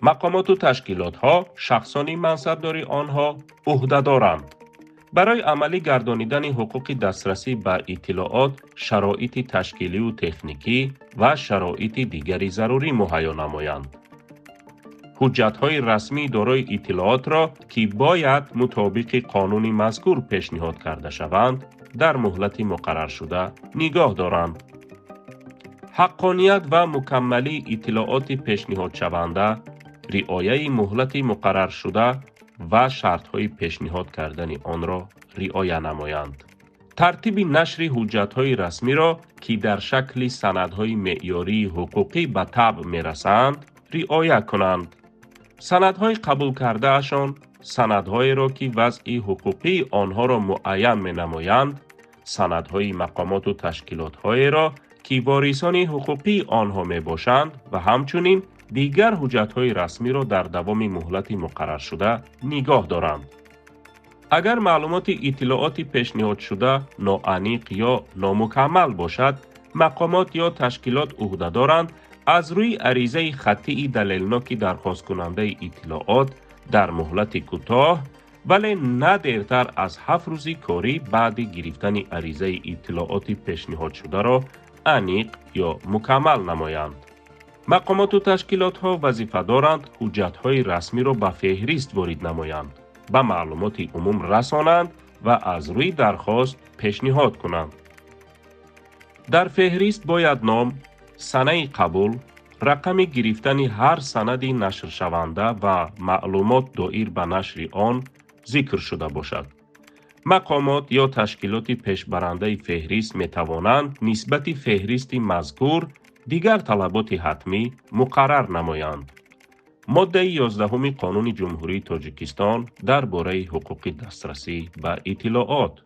مقامات و تشکیلات‌ها شخصانی منصبداری آنها عهده‌دارند. برای عملی گردانیدن حقوق دسترسی به اطلاعات، شرایط تشکیلی و تکنیکی و شرایط دیگری ضروری مهیا نمایند. حجت‌های رسمی دارای اطلاعات را که باید مطابق قانون مذکور پیشنهاد کرده شوند، در مهلت مقرر شده نگاه دارند. حقانیت و مکملی اطلاعات پیشنهاد شونده، رعایت مهلت مقرر شده و شرط‌های پیشنهاد کردن آن را رعایت نمایند. ترتیب نشر حجت‌های رسمی را که در شکل سندهای معیاری حقوقی به طبع می‌رسند، رعایت کنند. سندهای قبول کرده اشان، سندهای را که وضع حقوقی آنها را معین می‌نمایند، سندهای مقامات و تشکیلات‌های را که وارثان حقوقی آنها میباشند و همچنین دیگر حجت‌های رسمی را در دوام مهلت مقرر شده نگاه دارند. اگر معلومات اطلاعات پیشنهاد شده ناانیق یا نامکمل باشد، مقامات یا تشکیلات عهده دارند از روی عریضه خطی دلیلناک درخواست کننده اطلاعات در مهلت کوتاه ولی نه دیرتر از 7 روز کاری بعد گرفتن عریضه اطلاعات پیشنهاد شده را انیق یا مکمل نمایند. مقامات و تشکیلات ها وظیفه دارند حجت های رسمی را به فهرست وارد نمایند، به معلومات عموم رسانند و از روی درخواست پیشنهاد کنند. در فهرست باید نام، سنه قبول، رقم گرفتن هر سند نشر شونده و معلومات دایر به نشر آن ذکر شده باشد. مقامات یا تشکیلات پیشبرنده فهرست می توانند نسبت فهرست مذکور دیگر طلبات حتمی مقرر نمایند. ماده 11 قانون جمهوری تاجیکستان درباره حقوق دسترسی به اطلاعات